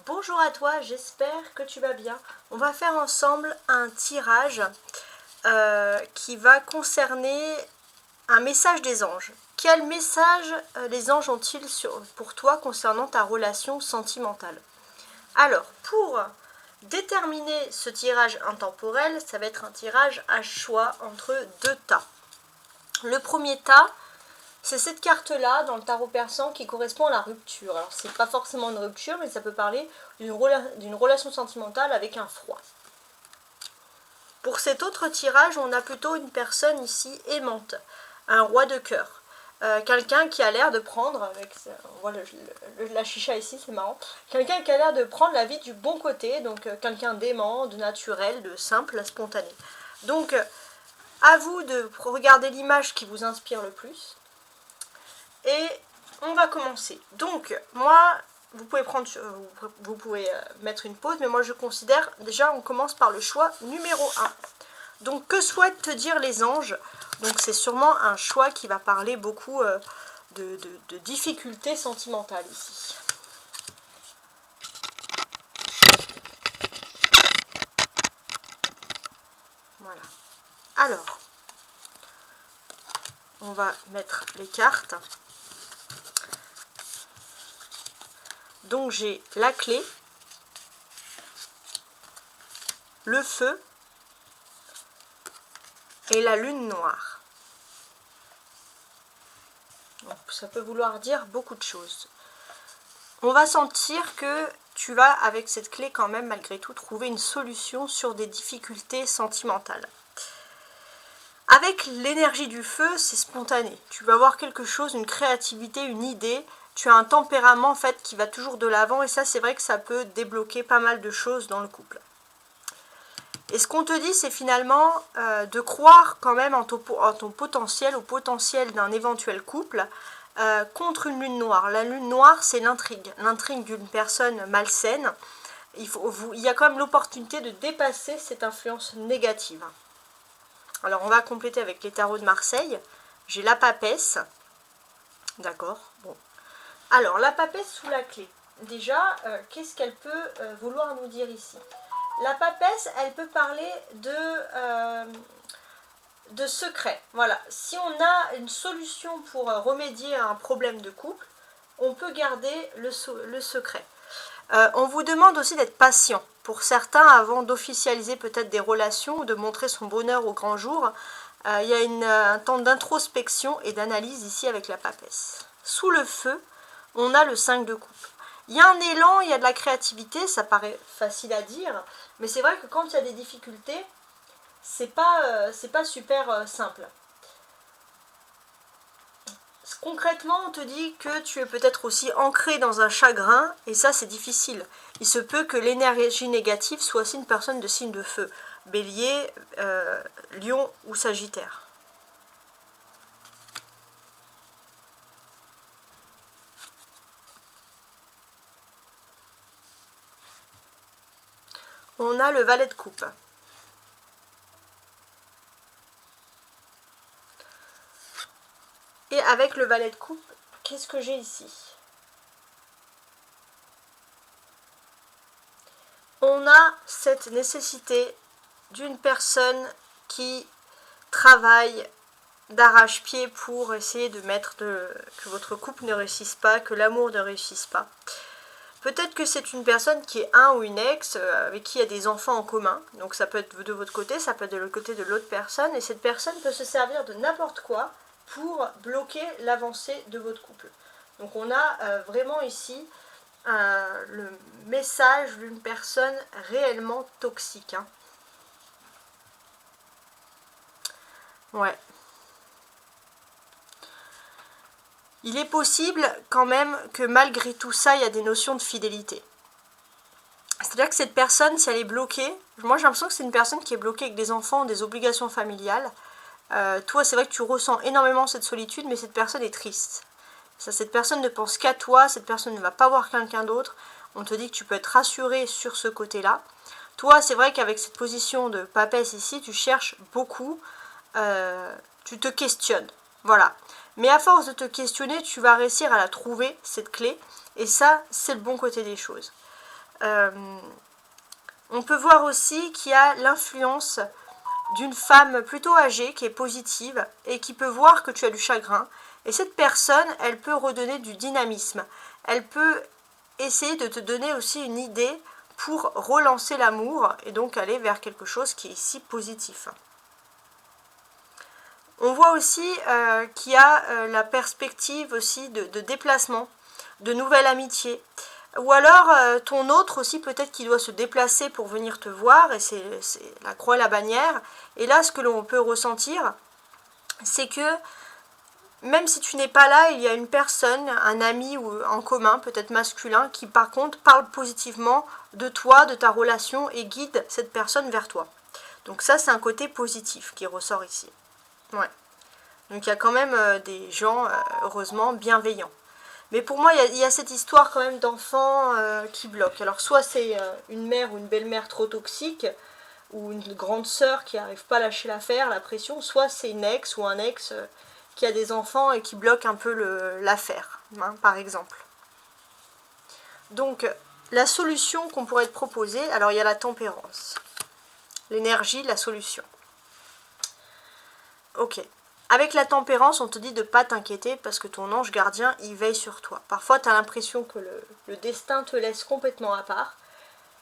Bonjour à toi, j'espère que tu vas bien. On va faire ensemble un tirage qui va concerner un message des anges. Quel message les anges ont-ils pour toi concernant ta relation sentimentale? Alors, pour déterminer ce tirage intemporel, ça va être un tirage à choix entre deux tas. Le premier tas, c'est cette carte-là dans le tarot persan qui correspond à la rupture. Alors, c'est pas forcément une rupture, mais ça peut parler d'une relation sentimentale avec un froid. Pour cet autre tirage, on a plutôt une personne ici aimante, un roi de cœur. Quelqu'un qui a l'air de prendre, on voit la chicha ici, c'est marrant, quelqu'un qui a l'air de prendre la vie du bon côté, donc quelqu'un d'aimant, de naturel, de simple, spontané. Donc, à vous de regarder l'image qui vous inspire le plus. Et on va commencer. Donc, moi, vous pouvez mettre une pause, mais moi je considère, déjà on commence par le choix numéro 1. Donc, que souhaitent te dire les anges? Donc, c'est sûrement un choix qui va parler beaucoup de difficultés sentimentales ici. Voilà. Alors, on va mettre les cartes. Donc j'ai la clé, le feu et la lune noire. Donc, ça peut vouloir dire beaucoup de choses. On va sentir que tu vas, avec cette clé quand même, malgré tout, trouver une solution sur des difficultés sentimentales. Avec l'énergie du feu, c'est spontané. Tu vas avoir quelque chose, une créativité, une idée. Tu as un tempérament en fait qui va toujours de l'avant et ça c'est vrai que ça peut débloquer pas mal de choses dans le couple. Et ce qu'on te dit c'est finalement de croire quand même en ton potentiel, au potentiel d'un éventuel couple contre une lune noire. La lune noire c'est l'intrigue d'une personne malsaine. Il y a quand même l'opportunité de dépasser cette influence négative. Alors on va compléter avec les tarots de Marseille. J'ai la papesse. D'accord, bon. Alors, la papesse sous la clé. Déjà, qu'est-ce qu'elle peut vouloir nous dire ici? La papesse, elle peut parler de secret. Voilà, si on a une solution pour remédier à un problème de couple, on peut garder le secret. On vous demande aussi d'être patient. Pour certains, avant d'officialiser peut-être des relations ou de montrer son bonheur au grand jour, il y a un temps d'introspection et d'analyse ici avec la papesse. Sous le feu, on a le 5 de coupe. Il y a un élan, il y a de la créativité, ça paraît facile à dire, mais c'est vrai que quand il y a des difficultés, c'est pas super simple. Concrètement, on te dit que tu es peut-être aussi ancré dans un chagrin, et ça c'est difficile. Il se peut que l'énergie négative soit aussi une personne de signe de feu, Bélier, Lion ou Sagittaire. On a le valet de coupe. Et avec le valet de coupe, qu'est-ce que j'ai ici? On a cette nécessité d'une personne qui travaille d'arrache-pied pour essayer de que votre couple ne réussisse pas, que l'amour ne réussisse pas. Peut-être que c'est une personne qui est un ou une ex, avec qui il y a des enfants en commun. Donc ça peut être de votre côté, ça peut être de l'autre côté de l'autre personne. Et cette personne peut se servir de n'importe quoi pour bloquer l'avancée de votre couple. Donc on a vraiment ici le message d'une personne réellement toxique. Hein. Ouais. Il est possible quand même que malgré tout ça, il y a des notions de fidélité. C'est-à-dire que cette personne, si elle est bloquée, moi j'ai l'impression que c'est une personne qui est bloquée avec des enfants, des obligations familiales. Toi, c'est vrai que tu ressens énormément cette solitude, mais cette personne est triste. Cette personne ne pense qu'à toi, cette personne ne va pas voir quelqu'un d'autre. On te dit que tu peux être rassuré sur ce côté-là. Toi, c'est vrai qu'avec cette position de papesse ici, tu cherches beaucoup, tu te questionnes. Voilà. Mais à force de te questionner, tu vas réussir à la trouver, cette clé. Et ça, c'est le bon côté des choses. on peut voir aussi qu'il y a l'influence d'une femme plutôt âgée qui est positive et qui peut voir que tu as du chagrin. Et cette personne, elle peut redonner du dynamisme. Elle peut essayer de te donner aussi une idée pour relancer l'amour et donc aller vers quelque chose qui est ici positif. On voit aussi qu'il y a la perspective aussi de déplacement, de nouvelles amitiés. Ou alors ton autre aussi peut-être qu'il doit se déplacer pour venir te voir et c'est la croix et la bannière. Et là ce que l'on peut ressentir c'est que même si tu n'es pas là, il y a une personne, un ami ou en commun, peut-être masculin, qui par contre parle positivement de toi, de ta relation et guide cette personne vers toi. Donc ça c'est un côté positif qui ressort ici. Ouais. Donc il y a quand même des gens, heureusement, bienveillants. Mais pour moi, il y a cette histoire quand même d'enfants qui bloquent. Alors soit c'est une mère ou une belle-mère trop toxique, ou une grande sœur qui n'arrive pas à lâcher l'affaire, la pression, soit c'est une ex ou un ex qui a des enfants et qui bloque un peu l'affaire, hein, par exemple. Donc la solution qu'on pourrait te proposer, alors il y a la tempérance, l'énergie, la solution. Ok. Avec la tempérance, on te dit de ne pas t'inquiéter parce que ton ange gardien, il veille sur toi. Parfois, tu as l'impression que le destin te laisse complètement à part,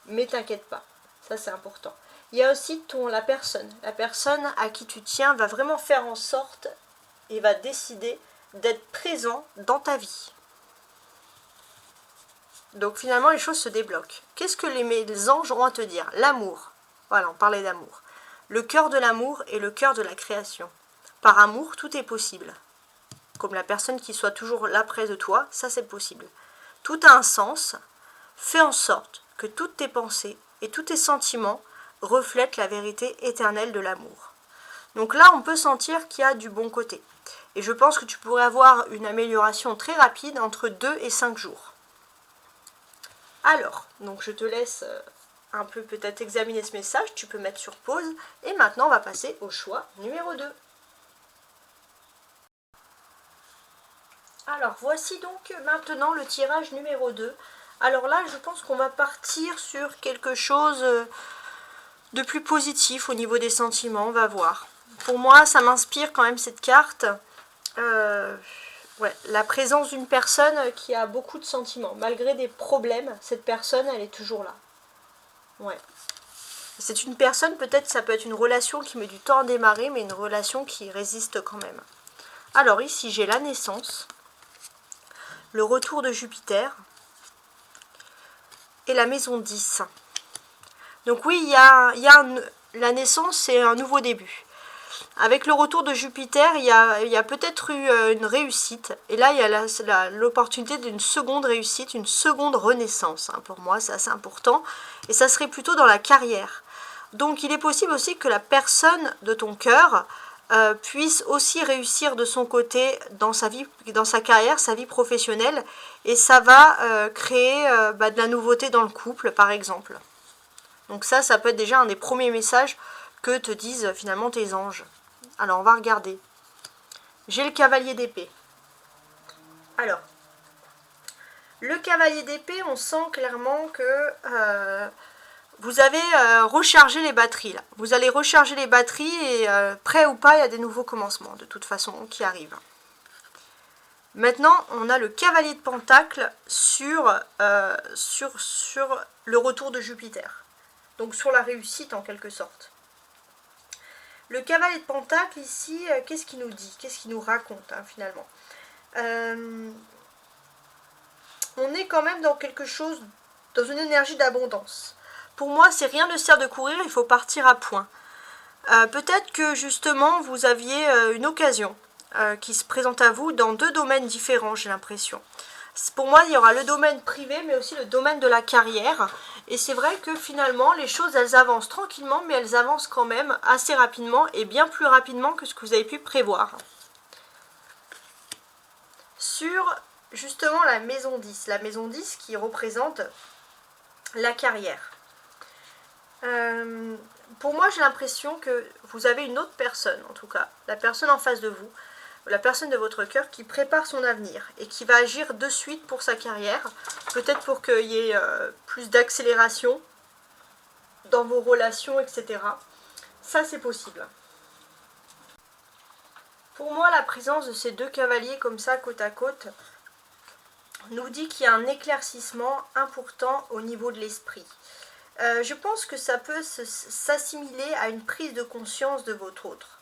mais t'inquiète pas. Ça, c'est important. Il y a aussi la personne. La personne à qui tu tiens va vraiment faire en sorte et va décider d'être présent dans ta vie. Donc finalement, les choses se débloquent. Qu'est-ce que les anges auront à te dire? L'amour. Voilà, on parlait d'amour. Le cœur de l'amour est le cœur de la création. Par amour, tout est possible. Comme la personne qui soit toujours là près de toi, ça c'est possible. Tout a un sens. Fais en sorte que toutes tes pensées et tous tes sentiments reflètent la vérité éternelle de l'amour. Donc là, on peut sentir qu'il y a du bon côté. Et je pense que tu pourrais avoir une amélioration très rapide entre 2 et 5 jours. Alors, donc je te laisse un peu peut-être examiner ce message. Tu peux mettre sur pause. Et maintenant, on va passer au choix numéro 2. Alors, voici donc maintenant le tirage numéro 2. Alors là, je pense qu'on va partir sur quelque chose de plus positif au niveau des sentiments, on va voir. Pour moi, ça m'inspire quand même cette carte. Ouais, la présence d'une personne qui a beaucoup de sentiments. Malgré des problèmes, cette personne, elle est toujours là. Ouais. C'est une personne, peut-être ça peut être une relation qui met du temps à démarrer, mais une relation qui résiste quand même. Alors ici, j'ai la naissance, le retour de Jupiter et la maison 10. Donc oui, la naissance, c'est un nouveau début. Avec le retour de Jupiter, il y a peut-être eu une réussite. Et là, il y a l'opportunité d'une seconde réussite, une seconde renaissance. Hein, pour moi, c'est assez important. Et ça serait plutôt dans la carrière. Donc il est possible aussi que la personne de ton cœur puisse aussi réussir de son côté dans sa carrière, sa vie professionnelle. Et ça va créer de la nouveauté dans le couple, par exemple. Donc ça peut être déjà un des premiers messages que te disent finalement tes anges. Alors on va regarder. J'ai le cavalier d'épée. Alors, le cavalier d'épée, on sent clairement que vous avez rechargé les batteries là. Vous allez recharger les batteries et prêt ou pas, il y a des nouveaux commencements de toute façon qui arrivent. Maintenant, on a le cavalier de Pentacle sur le retour de Jupiter. Donc sur la réussite en quelque sorte. Le cavalier de Pentacle ici, qu'est-ce qu'il nous dit? Qu'est-ce qu'il nous raconte hein, finalement? On est quand même dans quelque chose, dans une énergie d'abondance. Pour moi, si rien ne sert de courir, il faut partir à point. Peut-être que justement, vous aviez une occasion qui se présente à vous dans 2 domaines différents, j'ai l'impression. Pour moi, il y aura le domaine privé, mais aussi le domaine de la carrière. Et c'est vrai que finalement, les choses, elles avancent tranquillement, mais elles avancent quand même assez rapidement et bien plus rapidement que ce que vous avez pu prévoir. Sur, justement, la maison 10. La maison 10 qui représente la carrière. Pour moi, j'ai l'impression que vous avez une autre personne, en tout cas, la personne en face de vous, la personne de votre cœur qui prépare son avenir et qui va agir de suite pour sa carrière, peut-être pour qu'il y ait plus d'accélération dans vos relations, etc. Ça, c'est possible. Pour moi, la présence de ces deux cavaliers comme ça, côte à côte, nous dit qu'il y a un éclaircissement important au niveau de l'esprit. Je pense que ça peut s'assimiler à une prise de conscience de votre autre.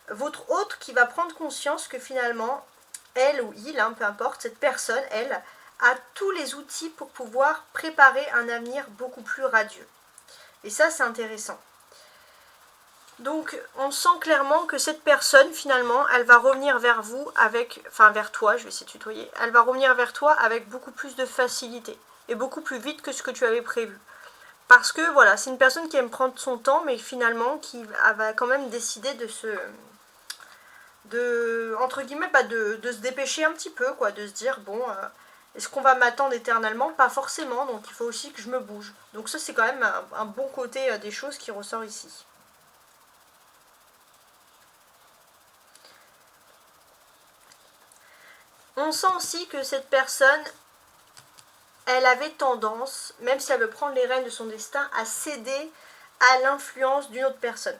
Votre autre qui va prendre conscience que finalement, elle ou il, peu importe, cette personne, elle, a tous les outils pour pouvoir préparer un avenir beaucoup plus radieux. Et ça, c'est intéressant. Donc, on sent clairement que cette personne, finalement, elle va revenir vers vous avec, enfin vers toi, je vais essayer de tutoyer, elle va revenir vers toi avec beaucoup plus de facilité et beaucoup plus vite que ce que tu avais prévu. Parce que, voilà, c'est une personne qui aime prendre son temps, mais finalement, qui va quand même décider entre guillemets, de se dépêcher un petit peu, quoi, de se dire, bon, est-ce qu'on va m'attendre éternellement? Pas forcément, donc il faut aussi que je me bouge. Donc ça, c'est quand même un bon côté des choses qui ressort ici. On sent aussi que cette personne, elle avait tendance, même si elle veut prendre les rênes de son destin, à céder à l'influence d'une autre personne.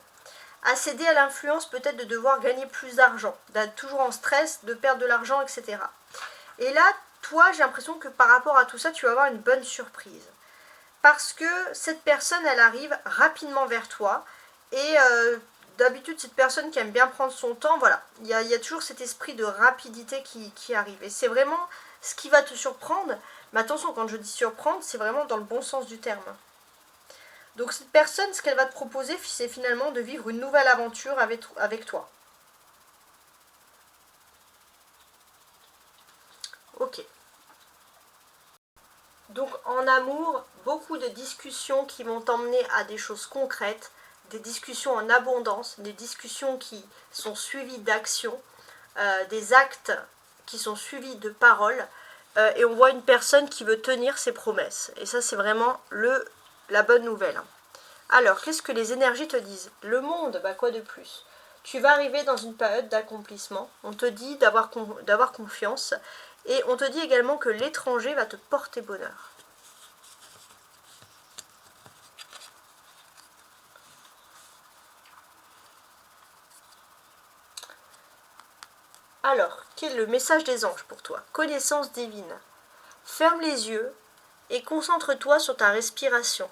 À céder à l'influence peut-être de devoir gagner plus d'argent, d'être toujours en stress, de perdre de l'argent, etc. Et là, toi, j'ai l'impression que par rapport à tout ça, tu vas avoir une bonne surprise. Parce que cette personne, elle arrive rapidement vers toi. Et d'habitude, cette personne qui aime bien prendre son temps, voilà, il y a toujours cet esprit de rapidité qui arrive. Et c'est vraiment ce qui va te surprendre. Mais attention, quand je dis surprendre, c'est vraiment dans le bon sens du terme. Donc cette personne, ce qu'elle va te proposer, c'est finalement de vivre une nouvelle aventure avec toi. Ok. Donc en amour, beaucoup de discussions qui vont t'emmener à des choses concrètes, des discussions en abondance, des discussions qui sont suivies d'actions, des actes qui sont suivis de paroles, et on voit une personne qui veut tenir ses promesses. Et ça, c'est vraiment la bonne nouvelle. Alors, qu'est-ce que les énergies te disent? Le monde, bah quoi de plus? Tu vas arriver dans une période d'accomplissement. On te dit d'avoir confiance. Et on te dit également que l'étranger va te porter bonheur. Alors, quel est le message des anges pour toi? Connaissance divine. Ferme les yeux et concentre-toi sur ta respiration.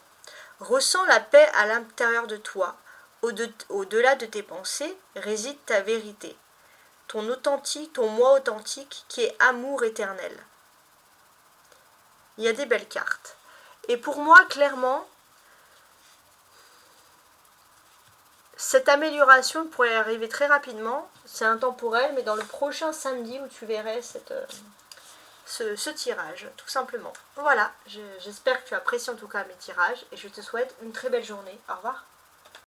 Ressens la paix à l'intérieur de toi. Au-delà de tes pensées réside ta vérité. Ton moi authentique qui est amour éternel. Il y a des belles cartes. Et pour moi, clairement, cette amélioration pourrait arriver très rapidement. C'est intemporel, mais dans le prochain samedi où tu verrais ce tirage, tout simplement. Voilà, j'espère que tu apprécies en tout cas mes tirages et je te souhaite une très belle journée. Au revoir.